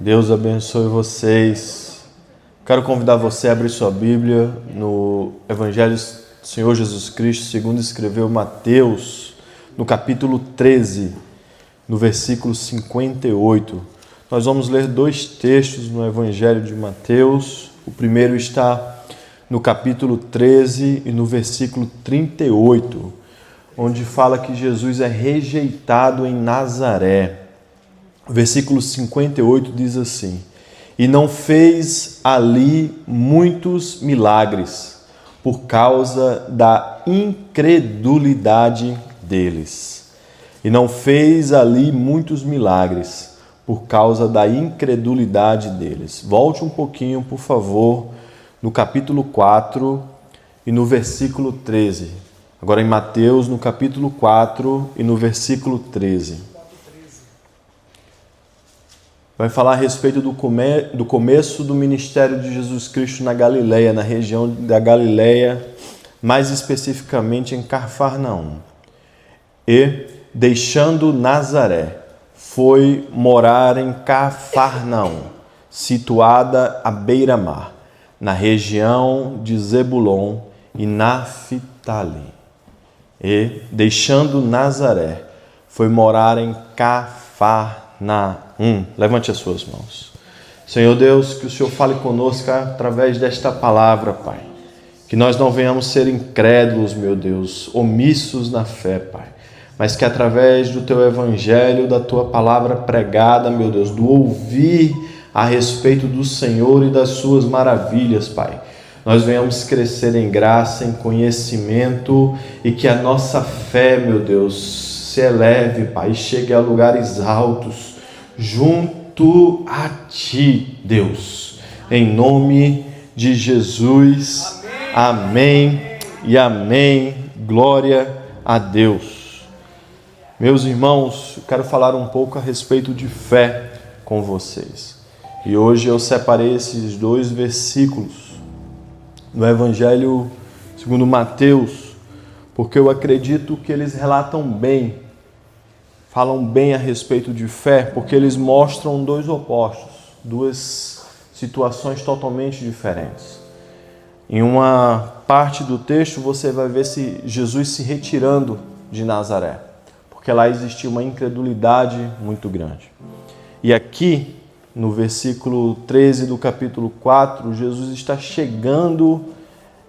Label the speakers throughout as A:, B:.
A: Deus abençoe vocês. Quero convidar você a abrir sua Bíblia no Evangelho do Senhor Jesus Cristo, segundo escreveu Mateus, no capítulo 13, no versículo 58. Nós vamos ler dois textos no Evangelho de Mateus. O primeiro está no capítulo 13 e no versículo 38, onde fala que Jesus é rejeitado em Nazaré. O versículo 58 diz assim: E não fez ali muitos milagres, por causa da incredulidade deles. E não fez ali muitos milagres, por causa da incredulidade deles. Volte um pouquinho, por favor, no capítulo 4 e no versículo 13. Agora em Mateus, no capítulo 4 e no versículo 13. Vai falar a respeito do começo do ministério de Jesus Cristo na Galileia, na região da Galileia, mais especificamente em Cafarnaum. E, deixando Nazaré, foi morar em Cafarnaum, situada à beira-mar, na região de Zebulon e Naftali. E, deixando Nazaré, foi morar em Cafarnaum. Levante as suas mãos. Senhor Deus, que o Senhor fale conosco através desta palavra, Pai. Que nós não venhamos ser incrédulos, meu Deus, omissos na fé, Pai. Mas que através do Teu Evangelho, da Tua palavra pregada, meu Deus, do ouvir a respeito do Senhor e das Suas maravilhas, Pai, nós venhamos crescer em graça, em conhecimento e que a nossa fé, meu Deus, se eleve, Pai, e chegue a lugares altos, junto a Ti, Deus. Em nome de Jesus. Amém e amém. Glória a Deus. Meus irmãos, eu quero falar um pouco a respeito de fé com vocês. E hoje eu separei esses dois versículos no Evangelho segundo Mateus, porque eu acredito que eles relatam bem, falam bem a respeito de fé, porque eles mostram dois opostos, duas situações totalmente diferentes. Em uma parte do texto você vai ver Jesus se retirando de Nazaré, porque lá existia uma incredulidade muito grande. E aqui, no versículo 13 do capítulo 4, Jesus está chegando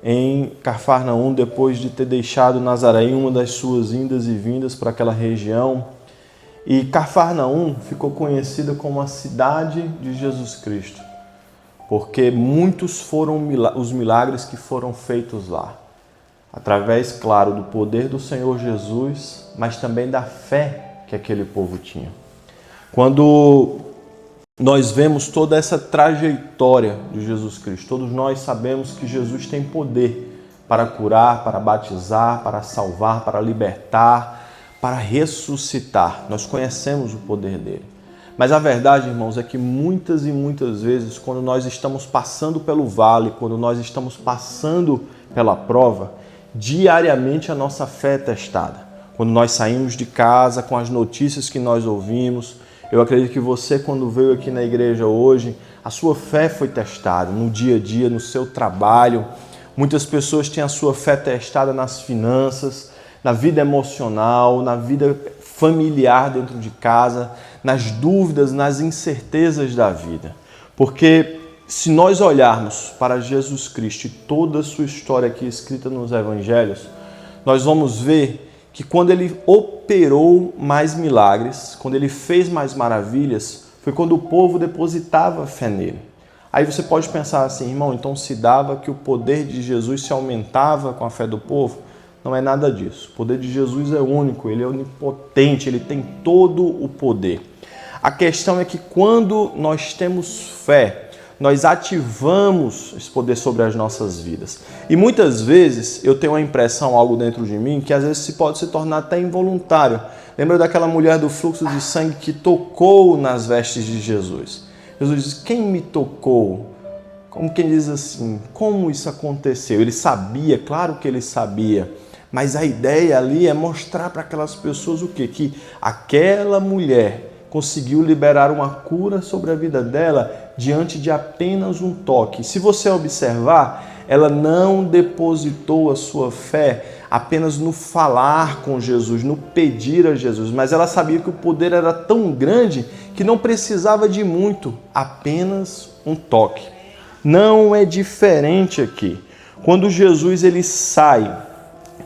A: em Cafarnaum, depois de ter deixado Nazaré em uma das suas indas e vindas para aquela região. E Cafarnaum ficou conhecida como a cidade de Jesus Cristo, porque muitos foram os milagres que foram feitos lá, através, claro, do poder do Senhor Jesus, mas também da fé que aquele povo tinha. Quando nós vemos toda essa trajetória de Jesus Cristo, todos nós sabemos que Jesus tem poder para curar, para batizar, para salvar, para libertar, para ressuscitar. Nós conhecemos o poder dele. Mas a verdade, irmãos, é que muitas e muitas vezes, quando nós estamos passando pelo vale, quando nós estamos passando pela prova, diariamente a nossa fé é testada. Quando nós saímos de casa com as notícias que nós ouvimos, eu acredito que você, quando veio aqui na igreja hoje, a sua fé foi testada no dia a dia, no seu trabalho. Muitas pessoas têm a sua fé testada nas finanças, na vida emocional, na vida familiar dentro de casa, nas dúvidas, nas incertezas da vida. Porque se nós olharmos para Jesus Cristo e toda a sua história aqui escrita nos Evangelhos, nós vamos ver que quando ele operou mais milagres, quando ele fez mais maravilhas, foi quando o povo depositava fé nele. Aí você pode pensar assim, irmão, então se dava que o poder de Jesus se aumentava com a fé do povo? Não é nada disso. O poder de Jesus é único, ele é onipotente, ele tem todo o poder. A questão é que quando nós temos fé, nós ativamos esse poder sobre as nossas vidas. E muitas vezes eu tenho a impressão, algo dentro de mim, que às vezes pode se tornar até involuntário. Lembra daquela mulher do fluxo de sangue que tocou nas vestes de Jesus? Jesus diz, quem me tocou? Como quem diz assim, como isso aconteceu? Ele sabia, claro que ele sabia, mas a ideia ali é mostrar para aquelas pessoas o quê? Que aquela mulher conseguiu liberar uma cura sobre a vida dela diante de apenas um toque. Se você observar, ela não depositou a sua fé apenas no falar com Jesus, no pedir a Jesus, mas ela sabia que o poder era tão grande que não precisava de muito, apenas um toque. Não é diferente aqui. Quando Jesus ele sai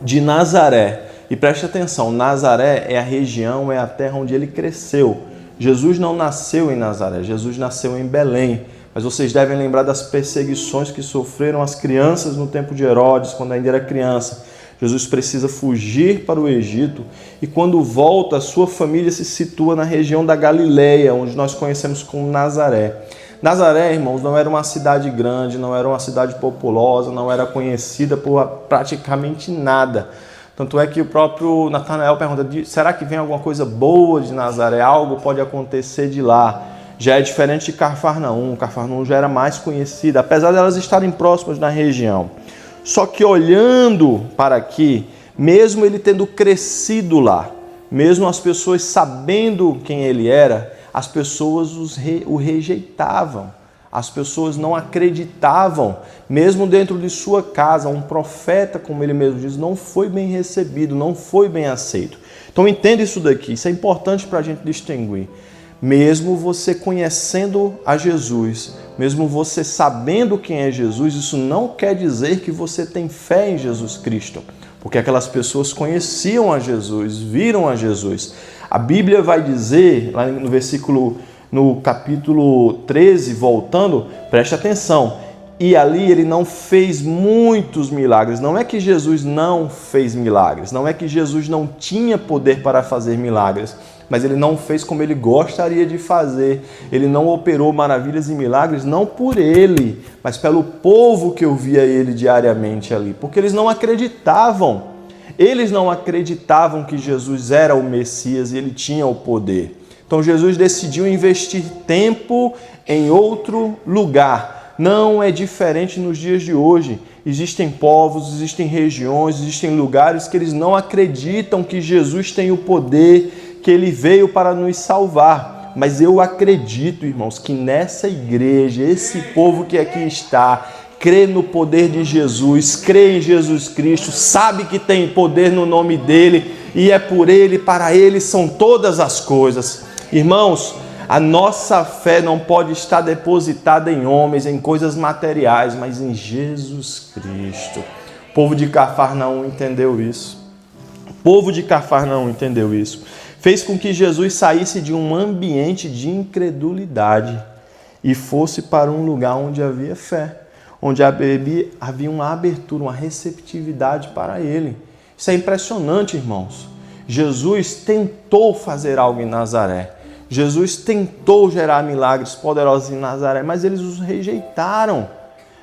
A: de Nazaré, e preste atenção, Nazaré é a região, é a terra onde ele cresceu. Jesus não nasceu em Nazaré, Jesus nasceu em Belém. Mas vocês devem lembrar das perseguições que sofreram as crianças no tempo de Herodes, quando ainda era criança. Jesus precisa fugir para o Egito e quando volta, a sua família se situa na região da Galileia, onde nós conhecemos como Nazaré. Nazaré, irmãos, não era uma cidade grande, não era uma cidade populosa, não era conhecida por praticamente nada. Tanto é que o próprio Natanael pergunta, será que vem alguma coisa boa de Nazaré? Algo pode acontecer de lá. Já é diferente de Cafarnaum. Cafarnaum já era mais conhecida, apesar de elas estarem próximas na região. Só que olhando para aqui, mesmo ele tendo crescido lá, mesmo as pessoas sabendo quem ele era, as pessoas o rejeitavam. As pessoas não acreditavam, mesmo dentro de sua casa, um profeta, como ele mesmo diz, não foi bem recebido, não foi bem aceito. Então entenda isso daqui, isso é importante para a gente distinguir. Mesmo você conhecendo a Jesus, mesmo você sabendo quem é Jesus, isso não quer dizer que você tem fé em Jesus Cristo, porque aquelas pessoas conheciam a Jesus, viram a Jesus. A Bíblia vai dizer, lá no capítulo 13, voltando, preste atenção, e ali ele não fez muitos milagres. Não é que Jesus não fez milagres, não é que Jesus não tinha poder para fazer milagres, mas ele não fez como ele gostaria de fazer. Ele não operou maravilhas e milagres, não por ele, mas pelo povo que ouvia ele diariamente ali, porque eles não acreditavam. Eles não acreditavam que Jesus era o Messias e ele tinha o poder. Então Jesus decidiu investir tempo em outro lugar. Não é diferente nos dias de hoje. Existem povos, existem regiões, existem lugares que eles não acreditam que Jesus tem o poder, que ele veio para nos salvar. Mas eu acredito, irmãos, que nessa igreja, esse povo que aqui está, crê no poder de Jesus, crê em Jesus Cristo, sabe que tem poder no nome dele e é por ele, para ele são todas as coisas. Irmãos, a nossa fé não pode estar depositada em homens, em coisas materiais, mas em Jesus Cristo. O povo de Cafarnaum entendeu isso. O povo de Cafarnaum entendeu isso. Fez com que Jesus saísse de um ambiente de incredulidade e fosse para um lugar onde havia fé, onde havia uma abertura, uma receptividade para ele. Isso é impressionante, irmãos. Jesus tentou fazer algo em Nazaré. Jesus tentou gerar milagres poderosos em Nazaré, mas eles os rejeitaram.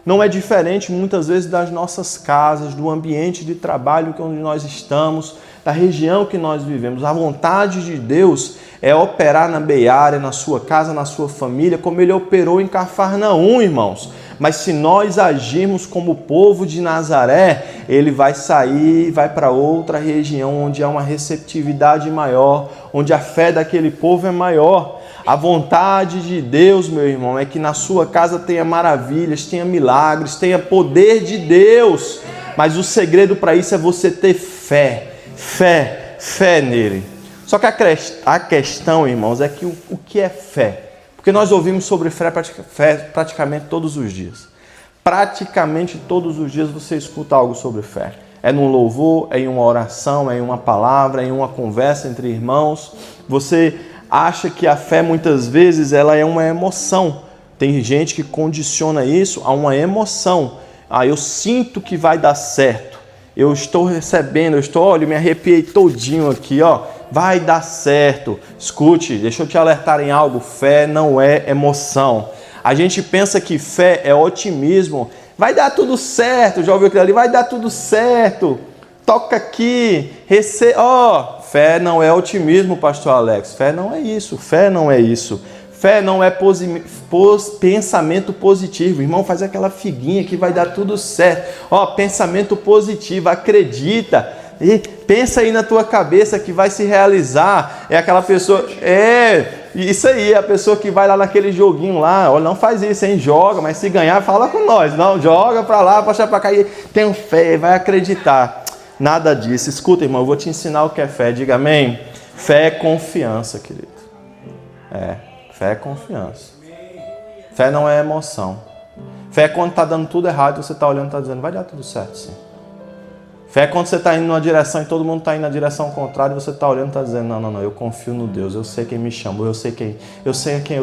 A: Não é diferente muitas vezes das nossas casas, do ambiente de trabalho onde nós estamos, da região que nós vivemos. A vontade de Deus é operar na Beária, na sua casa, na sua família, como ele operou em Cafarnaum, irmãos. Mas se nós agirmos como o povo de Nazaré, ele vai sair e vai para outra região onde há uma receptividade maior, onde a fé daquele povo é maior. A vontade de Deus, meu irmão, é que na sua casa tenha maravilhas, tenha milagres, tenha poder de Deus. Mas o segredo para isso é você ter fé nele. Só que a questão, irmãos, é que o que é fé? Porque nós ouvimos sobre fé praticamente todos os dias. Praticamente todos os dias você escuta algo sobre fé. É num louvor, é em uma oração, é em uma palavra, é em uma conversa entre irmãos. Você acha que a fé muitas vezes ela é uma emoção. Tem gente que condiciona isso a uma emoção. Eu sinto que vai dar certo. Eu estou recebendo, olha, me arrepiei todinho aqui, vai dar certo. Escute, deixa eu te alertar em algo, fé não é emoção. A gente pensa que fé é otimismo, vai dar tudo certo, já ouviu aquilo ali, vai dar tudo certo, toca aqui, fé não é otimismo, pastor Alex, fé não é isso. Fé não é pensamento positivo. Irmão, faz aquela figuinha que vai dar tudo certo. Pensamento positivo, acredita. E pensa aí na tua cabeça que vai se realizar. É aquela pessoa, Isso aí, a pessoa que vai lá naquele joguinho lá, olha, não faz isso, hein? Joga, mas se ganhar, fala com nós. Não, joga pra lá, puxa pra cá e tem fé, vai acreditar. Nada disso. Escuta, irmão, eu vou te ensinar o que é fé. Diga amém. Fé é confiança, querido. Fé é confiança. Fé não é emoção. Fé é quando está dando tudo errado e você está olhando e está dizendo, vai dar tudo certo, sim. Fé é quando você está indo numa direção e todo mundo está indo na direção contrária e você está olhando e está dizendo, não, eu confio no Deus, eu sei quem me chamou, eu sei quem eu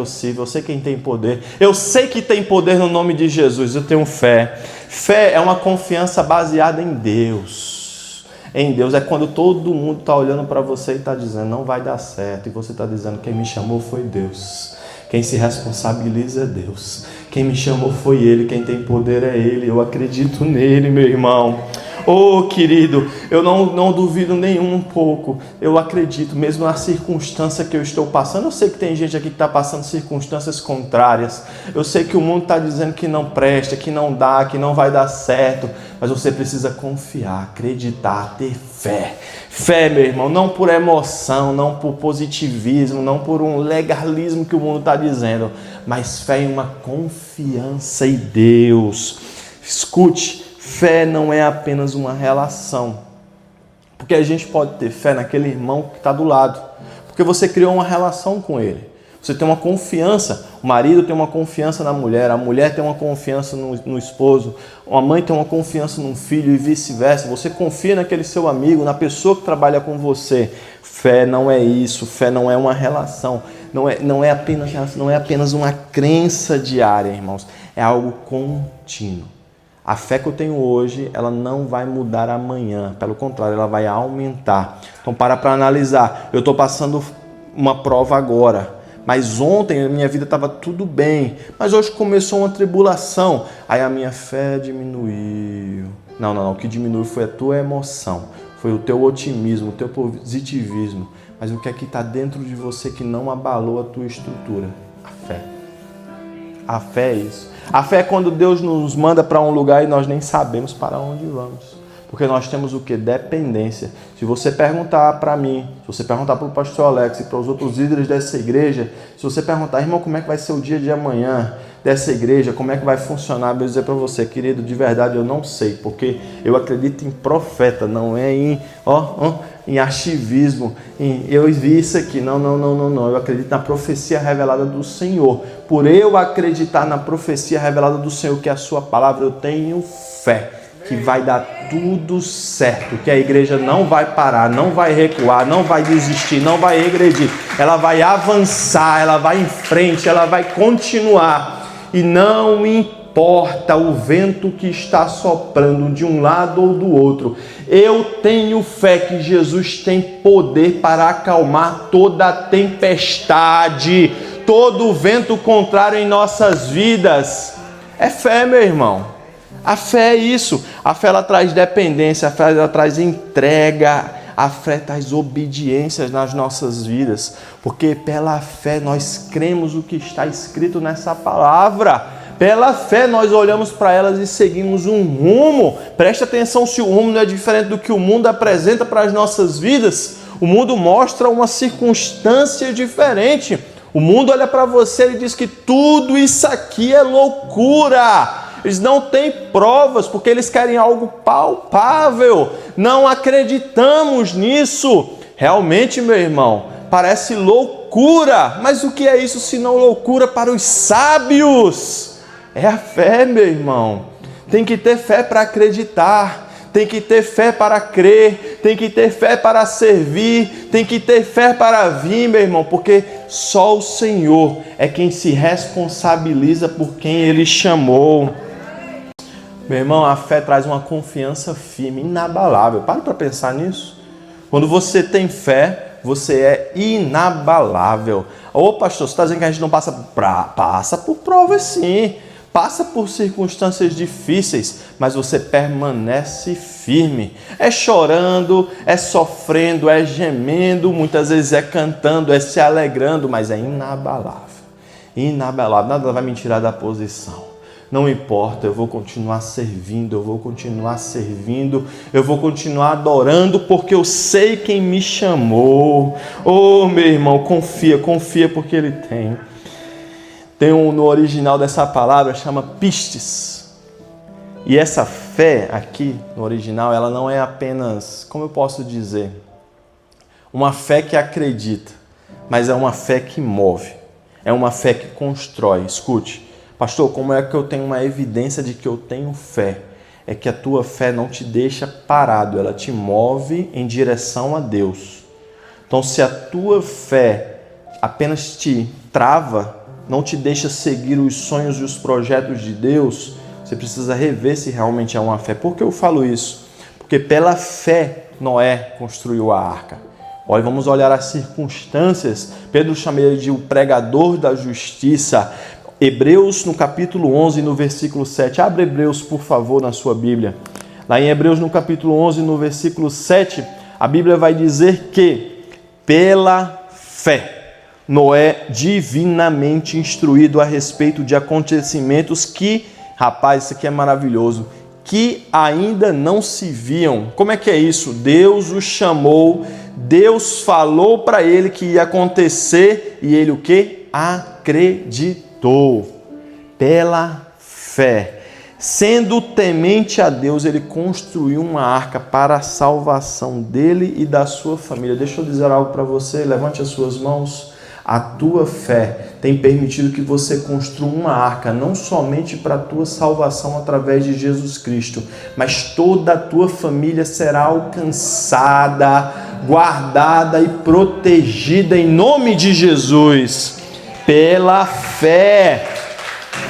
A: sirvo, eu sei quem tem poder, eu sei que tem poder no nome de Jesus, eu tenho fé. Fé é uma confiança baseada em Deus. Em Deus é quando todo mundo está olhando para você e está dizendo, não vai dar certo, e você está dizendo, quem me chamou foi Deus. Quem se responsabiliza é Deus. Quem me chamou foi Ele, quem tem poder é Ele. Eu acredito nele, meu irmão. Oh, querido, eu não duvido nem um pouco. Eu acredito, mesmo na circunstância que eu estou passando. Eu sei que tem gente aqui que está passando circunstâncias contrárias. Eu sei que o mundo está dizendo que não presta, que não dá, que não vai dar certo. Mas você precisa confiar, acreditar, ter fé. Fé, meu irmão, não por emoção, não por positivismo, não por um legalismo que o mundo está dizendo, mas fé em uma confiança em Deus. Escute, fé não é apenas uma relação. Porque a gente pode ter fé naquele irmão que está do lado, porque você criou uma relação com ele. Você tem uma confiança, o marido tem uma confiança na mulher, a mulher tem uma confiança no esposo, a mãe tem uma confiança no filho e vice-versa. Você confia naquele seu amigo, na pessoa que trabalha com você. Fé não é isso, fé não é uma relação, não é apenas uma crença diária, irmãos, é algo contínuo. A fé que eu tenho hoje, ela não vai mudar amanhã, pelo contrário, ela vai aumentar. Então para analisar, eu estou passando uma prova agora. Mas ontem a minha vida estava tudo bem, mas hoje começou uma tribulação, aí a minha fé diminuiu. Não, o que diminuiu foi a tua emoção, foi o teu otimismo, o teu positivismo. Mas o que é que está dentro de você que não abalou a tua estrutura? A fé. A fé é isso. A fé é quando Deus nos manda para um lugar e nós nem sabemos para onde vamos. Porque nós temos o que? Dependência. Se você perguntar para mim, se você perguntar para o pastor Alex e para os outros líderes dessa igreja, se você perguntar, irmão, como é que vai ser o dia de amanhã dessa igreja, como é que vai funcionar, eu vou dizer para você, querido, de verdade eu não sei, porque eu acredito em profeta, não é em archivismo, eu vi isso aqui, não, eu acredito na profecia revelada do Senhor. Por eu acreditar na profecia revelada do Senhor, que é a sua palavra, eu tenho fé que vai dar tudo certo, que a igreja não vai parar, não vai recuar, não vai desistir, não vai regredir, ela vai avançar, ela vai em frente, ela vai continuar, e não importa o vento que está soprando de um lado ou do outro, eu tenho fé que Jesus tem poder para acalmar toda a tempestade, todo o vento contrário em nossas vidas. É fé, meu irmão. A fé é isso, a fé ela traz dependência, a fé ela traz entrega, a fé traz obediência nas nossas vidas, porque pela fé nós cremos o que está escrito nessa palavra, pela fé nós olhamos para elas e seguimos um rumo. Presta atenção se o rumo não é diferente do que o mundo apresenta para as nossas vidas. O mundo mostra uma circunstância diferente, o mundo olha para você e diz que tudo isso aqui é loucura. Eles não têm provas porque eles querem algo palpável. Não acreditamos nisso. Realmente, meu irmão, parece loucura. Mas o que é isso se não loucura para os sábios? É a fé, meu irmão. Tem que ter fé para acreditar. Tem que ter fé para crer. Tem que ter fé para servir. Tem que ter fé para vir, meu irmão. Porque só o Senhor é quem se responsabiliza por quem Ele chamou. Meu irmão, a fé traz uma confiança firme, inabalável. Para pensar nisso. Quando você tem fé, você é inabalável. Ô pastor, você está dizendo que a gente não passa por provas sim. Passa por circunstâncias difíceis, mas você permanece firme. É chorando, é sofrendo, é gemendo, muitas vezes é cantando, é se alegrando, mas é inabalável. Inabalável, nada vai me tirar da posição. não importa, eu vou continuar servindo, eu vou continuar servindo, eu vou continuar adorando, porque eu sei quem me chamou. Oh, meu irmão, confia porque Ele tem. Tem no original dessa palavra, chama pistes. E essa fé aqui, no original, ela não é apenas, como eu posso dizer, uma fé que acredita, mas é uma fé que move, é uma fé que constrói. Escute, pastor, como é que eu tenho uma evidência de que eu tenho fé? É que a tua fé não te deixa parado, ela te move em direção a Deus. Então, se a tua fé apenas te trava, não te deixa seguir os sonhos e os projetos de Deus, você precisa rever se realmente é uma fé. Por que eu falo isso? Porque pela fé Noé construiu a arca. Olha, vamos olhar as circunstâncias. Pedro chama ele de o pregador da justiça. Hebreus, no capítulo 11, no versículo 7. Abre Hebreus, por favor, na sua Bíblia. Lá em Hebreus, no capítulo 11, no versículo 7, a Bíblia vai dizer que, pela fé, Noé, divinamente instruído a respeito de acontecimentos que, rapaz, isso aqui é maravilhoso, que ainda não se viam. Como é que é isso? Deus o chamou, Deus falou para ele que ia acontecer e ele o quê? Acreditou. Pela fé. Sendo temente a Deus, ele construiu uma arca para a salvação dele e da sua família. Deixa eu dizer algo para você, levante as suas mãos. A tua fé tem permitido que você construa uma arca, não somente para a tua salvação através de Jesus Cristo, mas toda a tua família será alcançada, guardada e protegida em nome de Jesus. Pela fé,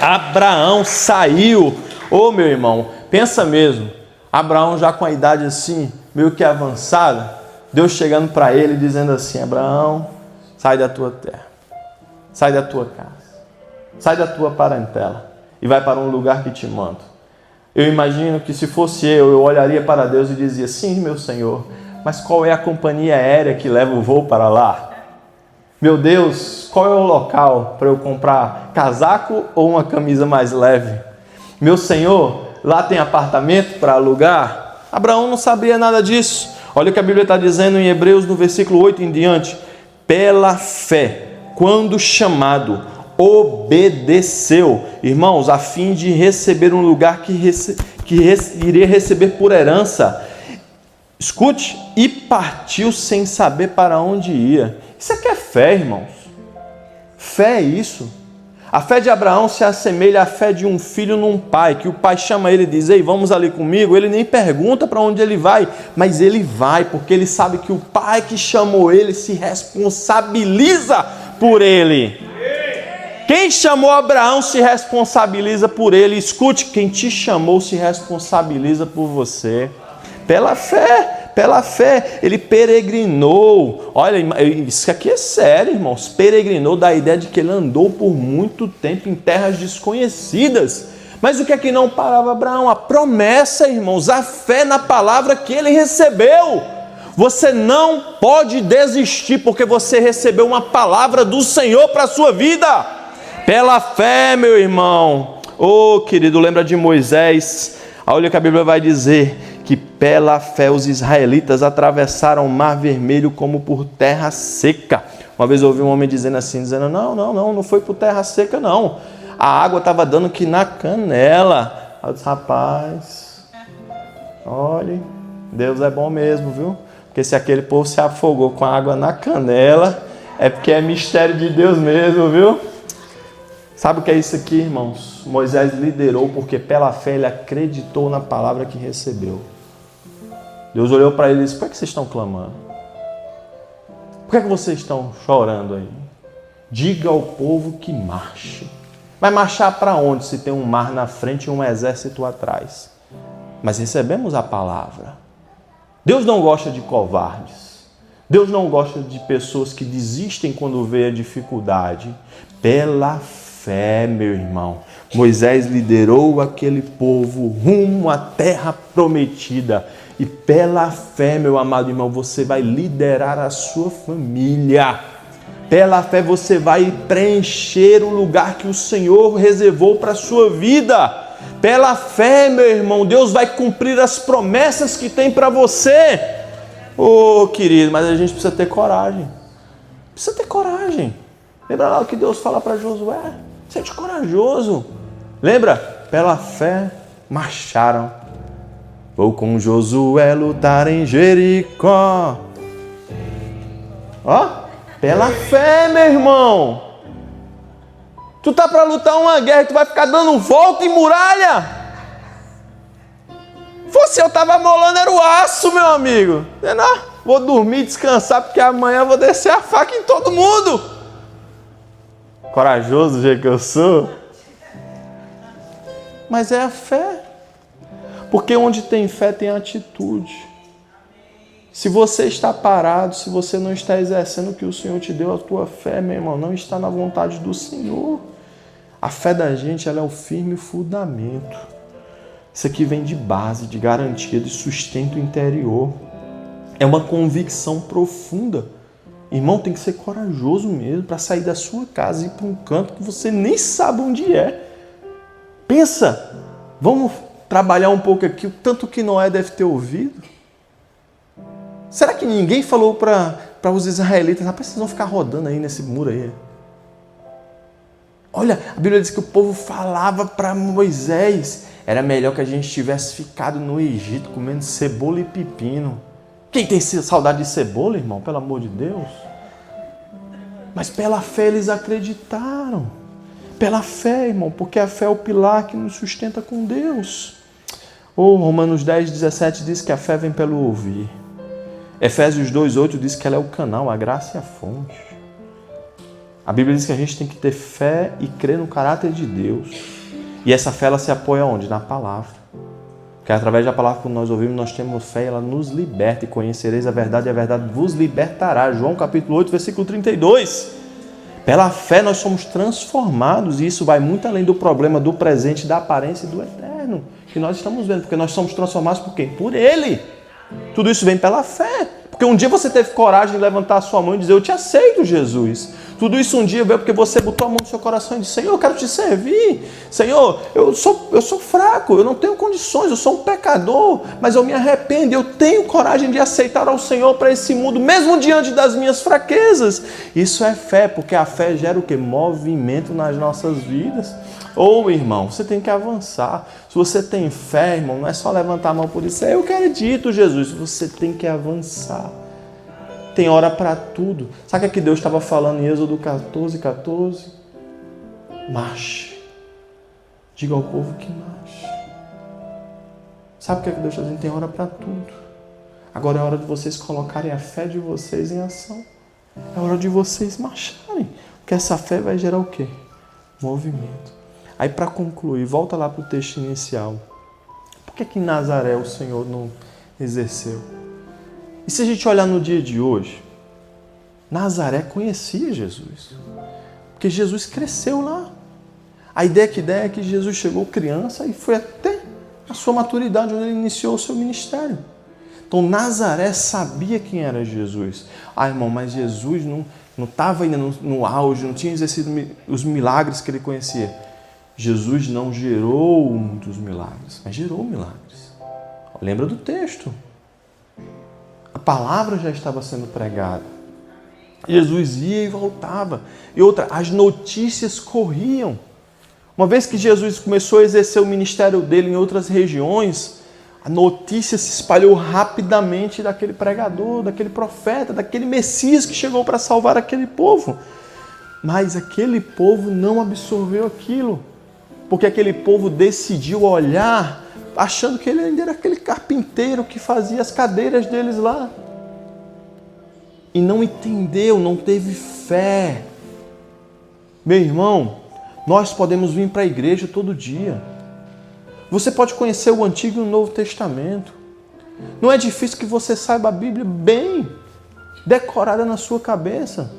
A: Abraão saiu. Ô, meu irmão, pensa mesmo, Abraão já com a idade assim, meio que avançada, Deus chegando para ele dizendo assim: Abraão, sai da tua terra, sai da tua casa, sai da tua parentela e vai para um lugar que te mando. Eu imagino que se fosse eu olharia para Deus e dizia: sim, meu Senhor, mas qual é a companhia aérea que leva o voo para lá? Meu Deus, qual é o local para eu comprar casaco ou uma camisa mais leve? Meu Senhor, lá tem apartamento para alugar? Abraão não sabia nada disso. Olha o que a Bíblia está dizendo em Hebreus, no versículo 8 em diante. Pela fé, quando chamado, obedeceu, irmãos, a fim de receber um lugar que iria receber por herança. Escute, e partiu sem saber para onde ia. Isso aqui é fé, irmãos. Fé é isso. A fé de Abraão se assemelha à fé de um filho num pai, que o pai chama ele e diz: ei, vamos ali comigo. Ele nem pergunta para onde ele vai, mas ele vai, porque ele sabe que o pai que chamou ele se responsabiliza por ele. Quem chamou Abraão se responsabiliza por ele. Escute, quem te chamou se responsabiliza por você. Pela fé, ele peregrinou. Olha, isso aqui é sério, irmãos. Peregrinou da ideia de que ele andou por muito tempo em terras desconhecidas. Mas o que é que não parava Abraão? A promessa, irmãos, a fé na palavra que ele recebeu. Você não pode desistir, porque você recebeu uma palavra do Senhor para a sua vida. Pela fé, meu irmão. Oh, querido, lembra de Moisés? Olha o que a Bíblia vai dizer. Que pela fé os israelitas atravessaram o mar vermelho como por terra seca. Uma vez eu ouvi um homem dizendo assim, não foi por terra seca não. A água estava dando que na canela. Eu disse: rapaz, olha, Deus é bom mesmo, viu? Porque se aquele povo se afogou com a água na canela, é porque é mistério de Deus mesmo, viu? Sabe o que é isso aqui, irmãos? Moisés liderou porque pela fé ele acreditou na palavra que recebeu. Deus olhou para ele e disse: por que vocês estão clamando? Por que vocês estão chorando aí? Diga ao povo que marche. Vai marchar para onde se tem um mar na frente e um exército atrás? Mas recebemos a palavra. Deus não gosta de covardes. Deus não gosta de pessoas que desistem quando vê a dificuldade. Pela fé, meu irmão, Moisés liderou aquele povo rumo à terra prometida. E pela fé, meu amado irmão, você vai liderar a sua família. Pela fé você vai preencher o lugar que o Senhor reservou para a sua vida. Pela fé, meu irmão, Deus vai cumprir as promessas que tem para você. Ô, querido, mas a gente precisa ter coragem. Precisa ter coragem. Lembra lá o que Deus fala para Josué? Seja corajoso. Lembra? Pela fé marcharam. Vou com Josué lutar em Jericó. Ó, pela fé, meu irmão. Tu tá para lutar uma guerra, tu vai ficar dando volta em muralha? Fosse eu tava molando era o aço, meu amigo. Não, vou dormir, descansar, porque amanhã eu vou descer a faca em todo mundo. Corajoso do jeito que eu sou. Mas é a fé. Porque onde tem fé tem atitude. Se você está parado, se você não está exercendo o que o Senhor te deu, a tua fé, meu irmão, não está na vontade do Senhor. A fé da gente, ela é o firme fundamento. Isso aqui vem de base, de garantia, de sustento interior. É uma convicção profunda. Irmão, tem que ser corajoso mesmo para sair da sua casa e ir para um canto que você nem sabe onde é. Pensa, vamos trabalhar um pouco aqui, o tanto que Noé deve ter ouvido. Será que ninguém falou para os israelitas, rapaz, vocês vão ficar rodando aí nesse muro aí? Olha, a Bíblia diz que o povo falava para Moisés, era melhor que a gente tivesse ficado no Egito comendo cebola e pepino. Quem tem saudade de cebola, irmão? Pelo amor de Deus. Mas pela fé eles acreditaram. Pela fé, irmão, porque a fé é o pilar que nos sustenta com Deus. Romanos 10, 17 diz que a fé vem pelo ouvir. Efésios 2,8 diz que ela é o canal, a graça e a fonte. A Bíblia diz que a gente tem que ter fé e crer no caráter de Deus. E essa fé, ela se apoia onde? Na palavra. Porque através da palavra que nós ouvimos, nós temos fé e ela nos liberta. E conhecereis a verdade vos libertará. João capítulo 8, versículo 32. Pela fé nós somos transformados. E isso vai muito além do problema do presente, da aparência e do eterno. Que nós estamos vendo. Porque nós somos transformados por quem? Por Ele. Tudo isso vem pela fé. Porque um dia você teve coragem de levantar a sua mão e dizer, eu te aceito, Jesus. Tudo isso um dia veio porque você botou a mão no seu coração e disse, Senhor, eu quero te servir. Senhor, eu sou fraco, eu não tenho condições, eu sou um pecador, mas eu me arrependo, eu tenho coragem de aceitar ao Senhor para esse mundo, mesmo diante das minhas fraquezas. Isso é fé, porque a fé gera o quê? Movimento nas nossas vidas. Irmão, você tem que avançar. Se você tem fé, irmão, não é só levantar a mão por isso. Eu acredito, Jesus. Você tem que avançar. Tem hora para tudo. Sabe o que Deus estava falando em Êxodo 14? Marche. Diga ao povo que marche. Sabe o que Deus está dizendo? Tem hora para tudo. Agora é hora de vocês colocarem a fé de vocês em ação. É hora de vocês marcharem. Porque essa fé vai gerar o quê? Movimento. Aí, para concluir, volta lá para o texto inicial. Por que em Nazaré o Senhor não exerceu? E se a gente olhar no dia de hoje, Nazaré conhecia Jesus. Porque Jesus cresceu lá. A ideia é que Jesus chegou criança e foi até a sua maturidade, onde ele iniciou o seu ministério. Então, Nazaré sabia quem era Jesus. Irmão, mas Jesus não estava ainda no auge, não tinha exercido os milagres que ele conhecia. Jesus não gerou muitos milagres, mas gerou milagres. Lembra do texto. A palavra já estava sendo pregada. Jesus ia e voltava. E outra, as notícias corriam. Uma vez que Jesus começou a exercer o ministério dele em outras regiões, a notícia se espalhou rapidamente daquele pregador, daquele profeta, daquele Messias que chegou para salvar aquele povo. Mas aquele povo não absorveu aquilo. Porque aquele povo decidiu olhar achando que ele ainda era aquele carpinteiro que fazia as cadeiras deles lá. E não entendeu, não teve fé. Meu irmão, nós podemos vir para a igreja todo dia. Você pode conhecer o Antigo e o Novo Testamento. Não é difícil que você saiba a Bíblia bem, decorada na sua cabeça.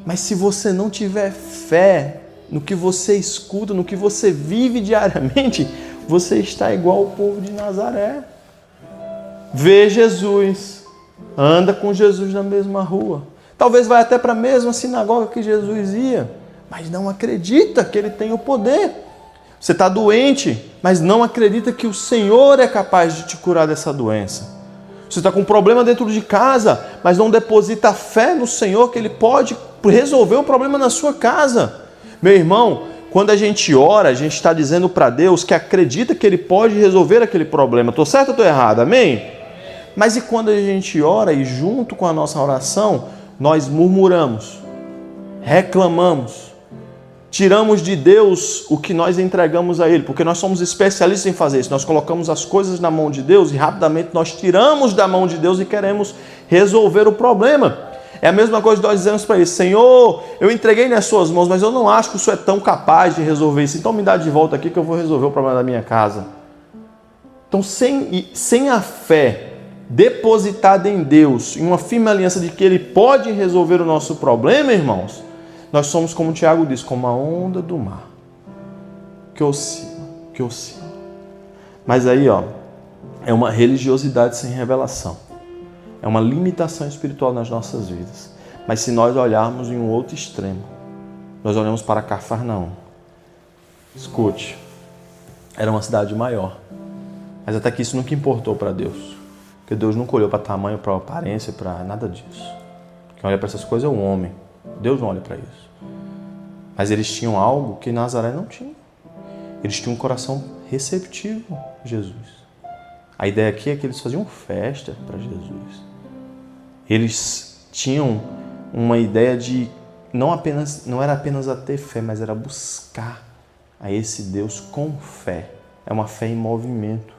A: Mas se você não tiver fé no que você escuta, no que você vive diariamente, você está igual ao povo de Nazaré. Vê Jesus, anda com Jesus na mesma rua, Talvez vai até para a mesma sinagoga que Jesus ia, mas não acredita que ele tem o poder. Você está doente, mas não acredita que o Senhor é capaz de te curar dessa doença. Você está com um problema dentro de casa, mas não deposita fé no Senhor que Ele pode resolver o problema na sua casa. Meu irmão, quando a gente ora, a gente está dizendo para Deus que acredita que Ele pode resolver aquele problema. Estou certo ou estou errado? Amém? Mas e quando a gente ora e junto com a nossa oração, nós murmuramos, reclamamos, tiramos de Deus o que nós entregamos a Ele, porque nós somos especialistas em fazer isso. Nós colocamos as coisas na mão de Deus e rapidamente nós tiramos da mão de Deus e queremos resolver o problema. É a mesma coisa que nós dizemos para Ele: Senhor, eu entreguei nas suas mãos, mas eu não acho que o Senhor é tão capaz de resolver isso. Então me dá de volta aqui que eu vou resolver o problema da minha casa. Então sem a fé depositada em Deus, em uma firme aliança de que Ele pode resolver o nosso problema, irmãos, nós somos, como o Tiago diz, como a onda do mar, que oscila. Mas aí, é uma religiosidade sem revelação. É uma limitação espiritual nas nossas vidas. Mas se nós olharmos em um outro extremo, nós olhamos para Cafarnaum. Escute, era uma cidade maior. Mas até que isso nunca importou para Deus. Porque Deus nunca olhou para tamanho, para aparência, para nada disso. Quem olha para essas coisas é o homem. Deus não olha para isso. Mas eles tinham algo que Nazaré não tinha. Eles tinham um coração receptivo a Jesus. A ideia aqui é que eles faziam festa para Jesus. Eles tinham uma ideia de não era apenas a ter fé, mas era buscar a esse Deus com fé. É uma fé em movimento.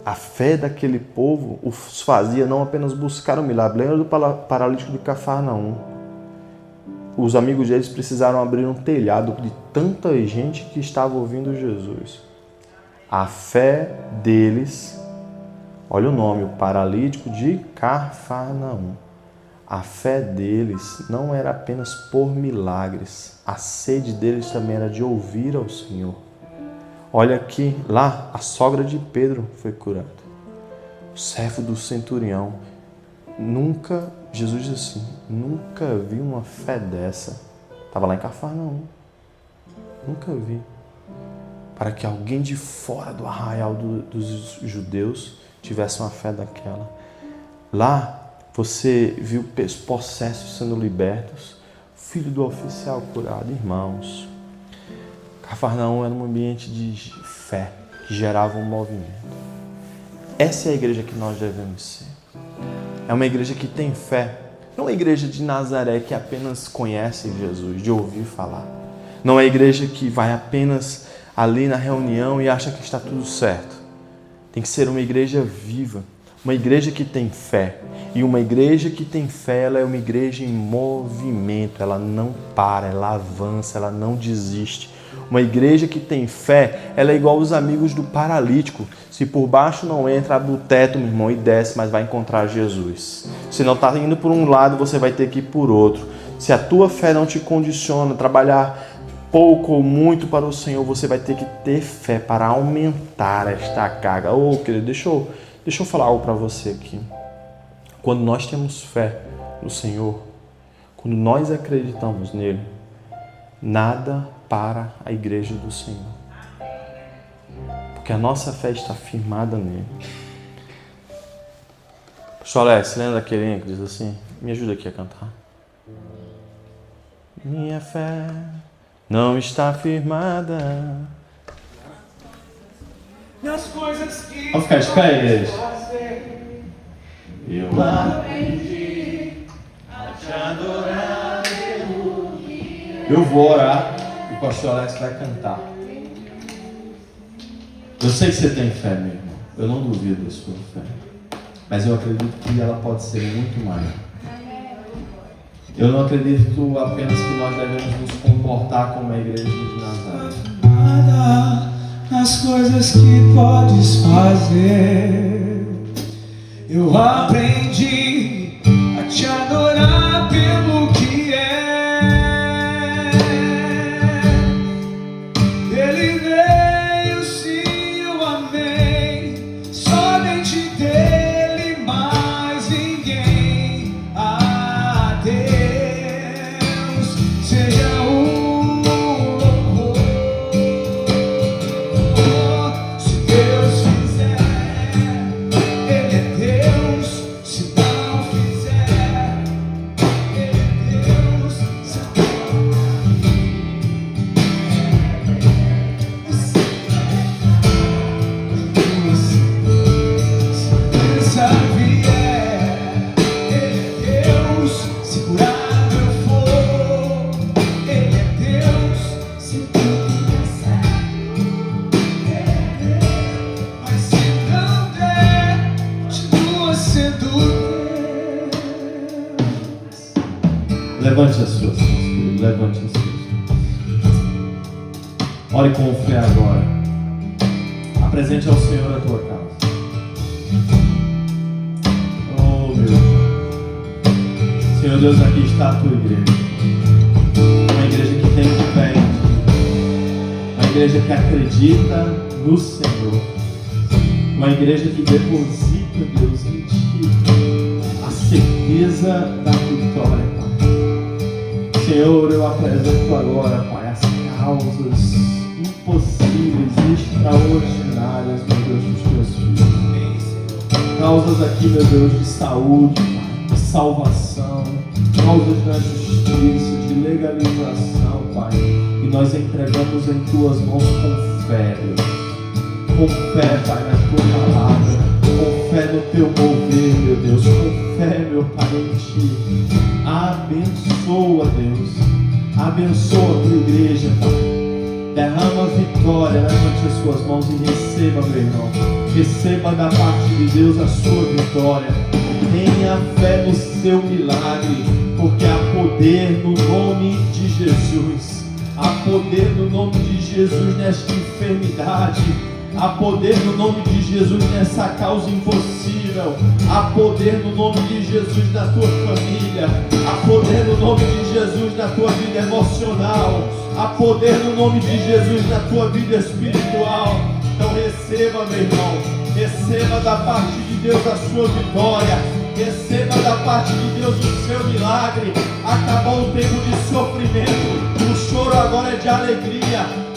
A: A fé daquele povo os fazia não apenas buscar o milagre. Lembra do paralítico de Cafarnaum? Os amigos deles precisaram abrir um telhado de tanta gente que estava ouvindo Jesus. A fé deles, olha o nome, o paralítico de Cafarnaum. A fé deles não era apenas por milagres. A sede deles também era de ouvir ao Senhor. Olha aqui, lá, a sogra de Pedro foi curada. O servo do centurião. Jesus disse assim, nunca vi uma fé dessa. Estava lá em Cafarnaum. Nunca vi. Para que alguém de fora do arraial dos judeus tivesse uma fé daquela. Lá, você viu possessos sendo libertos. Filho do oficial curado. Irmãos, Cafarnaum era um ambiente de fé que gerava um movimento. Essa é a igreja que nós devemos ser. É uma igreja que tem fé. Não é a igreja de Nazaré que apenas conhece Jesus, de ouvir falar. Não é a igreja que vai apenas ali na reunião e acha que está tudo certo. Tem que ser uma igreja viva. Uma igreja que tem fé. E uma igreja que tem fé, ela é uma igreja em movimento. Ela não para, ela avança, ela não desiste. Uma igreja que tem fé, ela é igual os amigos do paralítico. Se por baixo não entra, abre o teto, meu irmão, e desce, mas vai encontrar Jesus. Se não está indo por um lado, você vai ter que ir por outro. Se a tua fé não te condiciona a trabalhar pouco ou muito para o Senhor, você vai ter que ter fé para aumentar esta carga. Querido, deixa eu falar algo para você aqui. Quando nós temos fé no Senhor, quando nós acreditamos nele, nada para a igreja do Senhor. Porque a nossa fé está firmada nele. Pastor Alex, lembra daquele que diz assim? Me ajuda aqui a cantar. Minha fé não está firmada nas coisas que... Vamos ficar de pé, igreja? Eu aprendi a te adorar. Eu vou orar. O pastor Alex vai cantar. Eu sei que você tem fé, meu irmão. Eu não duvido da sua fé. Mas eu acredito que ela pode ser muito maior. Eu não acredito apenas que nós devemos nos comportar como a igreja de Nazaré. Nada nas coisas que podes fazer. Eu aprendi a te adorar pelo que é. Somente dele, mais ninguém. Ore com fé agora. Apresente ao Senhor a tua causa. Oh, meu Deus. Senhor Deus, aqui está a tua igreja. Uma igreja que tem fé em ti. Uma igreja que acredita no Senhor. Uma igreja que deposita, Deus, em ti a certeza da vitória, Pai. Senhor, eu apresento agora, Pai, as causas impossíveis e extraordinárias, meu Deus, dos teus filhos. Causas aqui, meu Deus, de saúde, Pai, de salvação, causas da justiça, de legalização, Pai. E nós entregamos em tuas mãos com fé, Deus. Com fé, Pai, na tua palavra. Com fé no teu mover, meu Deus. Com fé, meu Pai, em ti. Abençoa, Deus. Abençoa a tua igreja, Pai. Derrama vitória, levante as suas mãos e receba, meu irmão. Receba da parte de Deus a sua vitória. Tenha fé no seu milagre, porque há poder no nome de Jesus. Há poder no nome de Jesus nesta enfermidade. Há poder no nome de Jesus nessa causa impossível. Há poder no nome de Jesus na tua família. Há poder no nome de Jesus na tua vida emocional. Há poder no nome de Jesus na tua vida espiritual. Então receba, meu irmão. Receba da parte de Deus a sua vitória. Receba da parte de Deus o seu milagre. Acabou o tempo de sofrimento. O choro agora é de alegria.